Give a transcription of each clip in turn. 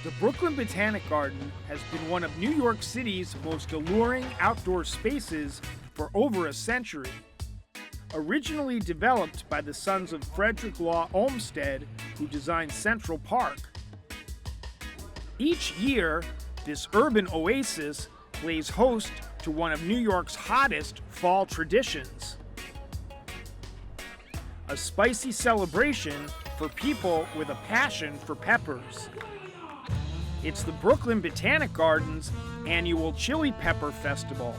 The Brooklyn Botanic Garden has been one of New York City's most alluring outdoor spaces for over a century. Originally developed by the sons of Frederick Law Olmsted, who designed Central Park. Each year, this urban oasis plays host to one of New York's hottest fall traditions. A spicy celebration for people with a passion for peppers. It's the Brooklyn Botanic Garden's annual Chile Pepper Festival.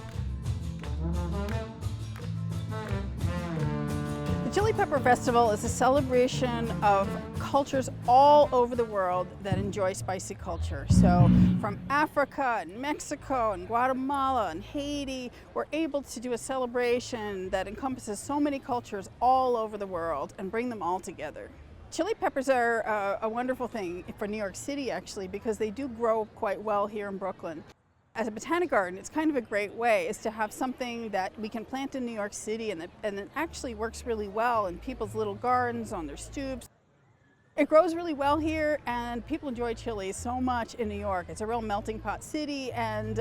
The Chile Pepper Festival is a celebration of cultures all over the world that enjoy spicy culture. So from Africa and Mexico and Guatemala and Haiti, we're able to do a celebration that encompasses so many cultures all over the world and bring them all together. Chili peppers are a wonderful thing for New York City, actually, because they do grow quite well here in Brooklyn. As a botanic garden, it's kind of a great way is to have something that we can plant in New York City and it actually works really well in people's little gardens, on their stoops. It grows really well here, and people enjoy chilies so much in New York. It's a real melting pot city, and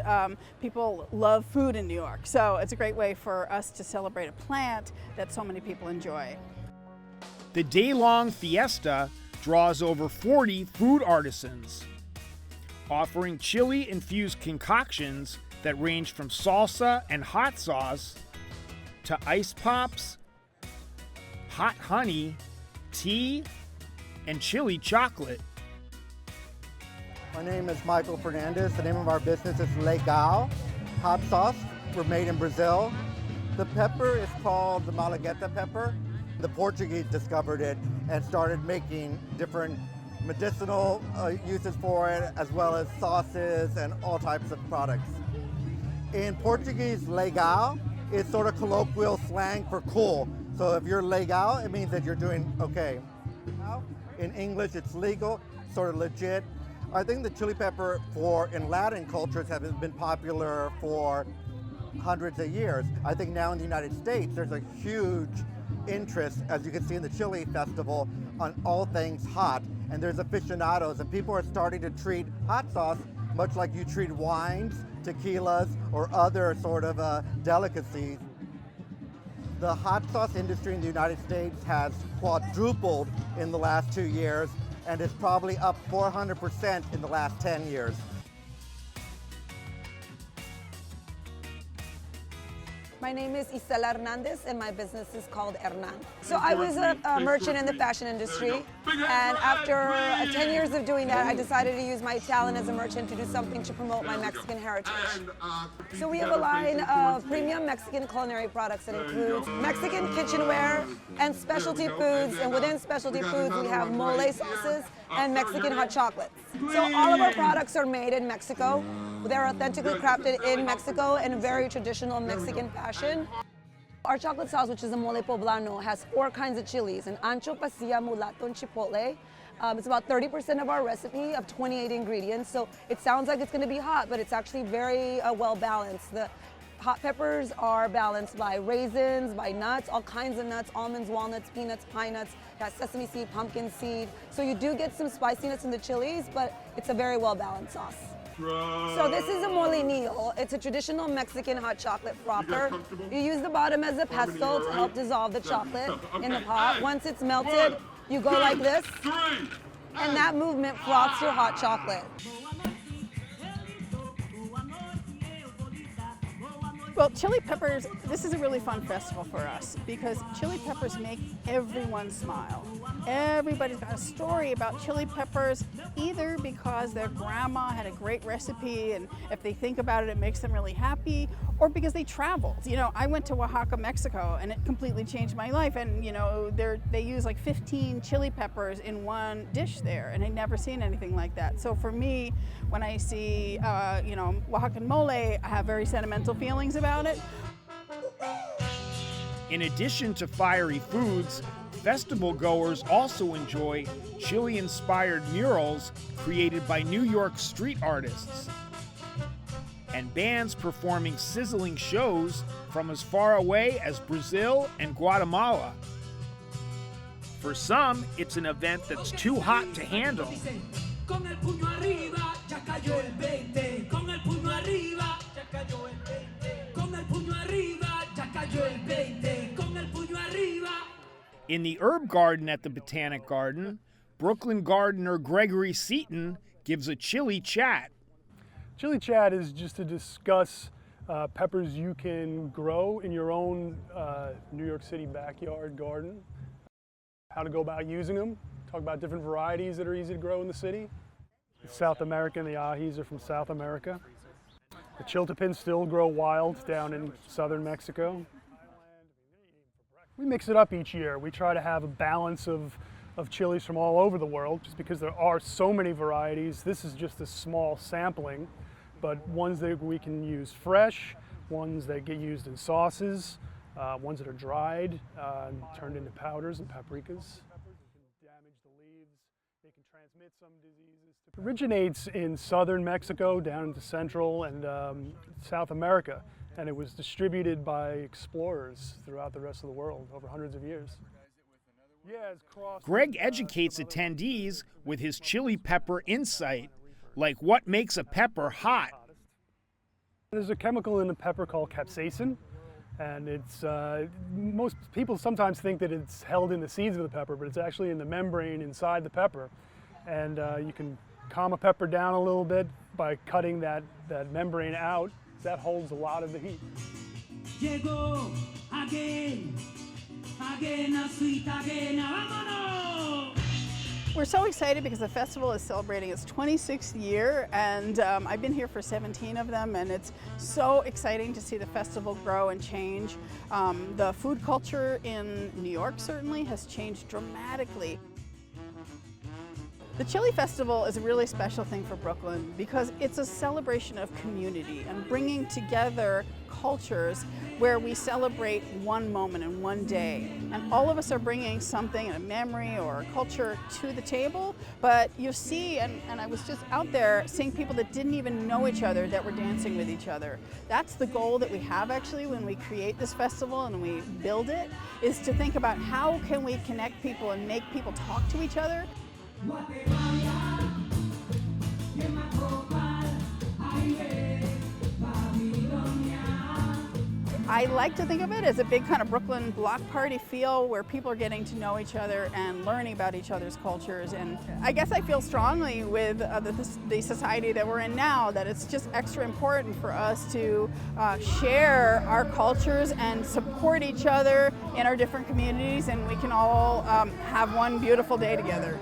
people love food in New York. So it's a great way for us to celebrate a plant that so many people enjoy. The day-long fiesta draws over 40 food artisans, offering chili-infused concoctions that range from salsa and hot sauce to ice pops, hot honey, tea, and chili chocolate. My name is Michael Fernandez. The name of our business is Legal Hot Sauce. We're made in Brazil. The pepper is called the Malagueta pepper. The Portuguese discovered it and started making different medicinal uses for it, as well as sauces and all types of products. In Portuguese, legal is sort of colloquial slang for cool. So if you're legal, it means that you're doing okay. In English, it's legal, sort of legit. I think the chili pepper in Latin cultures has been popular for hundreds of years. I think now in the United States, there's a huge interest, as you can see in the Chili Festival, on all things hot. And there's aficionados, and people are starting to treat hot sauce much like you treat wines, tequilas, or other sort of delicacies. The hot sauce industry in the United States has quadrupled in the last 2 years, and is probably up 400% in the last 10 years. My name is Isela Hernandez, and my business is called Hernan. So I was a merchant in the fashion industry, and after 10 years of doing that, I decided to use my talent as a merchant to do something to promote my Mexican heritage. So we have a line of premium Mexican culinary products that includes Mexican kitchenware and specialty foods, and within specialty foods we have mole sauces and Mexican hot chocolates. So all of our products are made in Mexico. They're authentically crafted in Mexico in a very traditional Mexican fashion. Our chocolate sauce, which is a mole poblano, has 4 kinds of chilies: an ancho, pasilla, mulato, and chipotle. It's about 30% of our recipe of 28 ingredients. So it sounds like it's going to be hot, but it's actually very well balanced. The hot peppers are balanced by raisins, by nuts, all kinds of nuts: almonds, walnuts, peanuts, pine nuts, got sesame seed, pumpkin seed. So you do get some spiciness in the chilies, but it's a very well balanced sauce. So this is a molinillo. It's a traditional Mexican hot chocolate frother. You use the bottom as a pestle to help dissolve the chocolate in the pot. Once it's melted, you go like this, and that movement froths your hot chocolate. Well, Chili Peppers, this is a really fun festival for us because Chili Peppers make everyone smile. Everybody's got a story about Chili Peppers, either because their grandma had a great recipe and if they think about it, it makes them really happy, or because they traveled. You know, I went to Oaxaca, Mexico, and it completely changed my life. And, you know, they use like 15 chili peppers in one dish there, and I'd never seen anything like that. So for me, when I see, you know, Oaxacan mole, I have very sentimental feelings about it. In addition to fiery foods, festival goers also enjoy chili-inspired murals created by New York street artists, and bands performing sizzling shows from as far away as Brazil and Guatemala. For some, it's an event that's too hot to handle. Con el puño arriba, ya cayó el 20. Con el puño arriba, ya cayó el 20. Con el puño arriba, ya cayó el 20. Con el puño arriba. In the herb garden at the Botanic Garden, Brooklyn gardener Gregory Seaton gives a chili chat. Chili chat is just to discuss peppers you can grow in your own New York City backyard garden, how to go about using them, talk about different varieties that are easy to grow in the city. South American, the ahis are from South America. The chiltepins still grow wild down in southern Mexico. We mix it up each year. We try to have a balance of chilies from all over the world, just because there are so many varieties. This is just a small sampling, but ones that we can use fresh, ones that get used in sauces, ones that are dried, and turned into powders and paprikas. Damage the leaves, they can transmit some diseases. It originates in southern Mexico down into Central and South America, and it was distributed by explorers throughout the rest of the world over hundreds of years. Greg educates attendees with his chili pepper insight, like what makes a pepper hot. There's a chemical in the pepper called capsaicin, and it's most people sometimes think that it's held in the seeds of the pepper, but it's actually in the membrane inside the pepper. And you can calm a pepper down a little bit by cutting that membrane out. That holds a lot of the heat. Llegó again. Again, sweet again, vámonos! We're so excited because the festival is celebrating its 26th year, and I've been here for 17 of them, and it's so exciting to see the festival grow and change. The food culture in New York certainly has changed dramatically. The Chili Festival is a really special thing for Brooklyn because it's a celebration of community and bringing together cultures where we celebrate one moment and one day. And all of us are bringing something, a memory or a culture to the table, but you see, and I was just out there seeing people that didn't even know each other that were dancing with each other. That's the goal that we have actually when we create this festival and we build it, is to think about how can we connect people and make people talk to each other. I like to think of it as a big kind of Brooklyn block party feel where people are getting to know each other and learning about each other's cultures. And I guess I feel strongly with the society that we're in now that it's just extra important for us to share our cultures and support each other in our different communities, and we can all have one beautiful day together.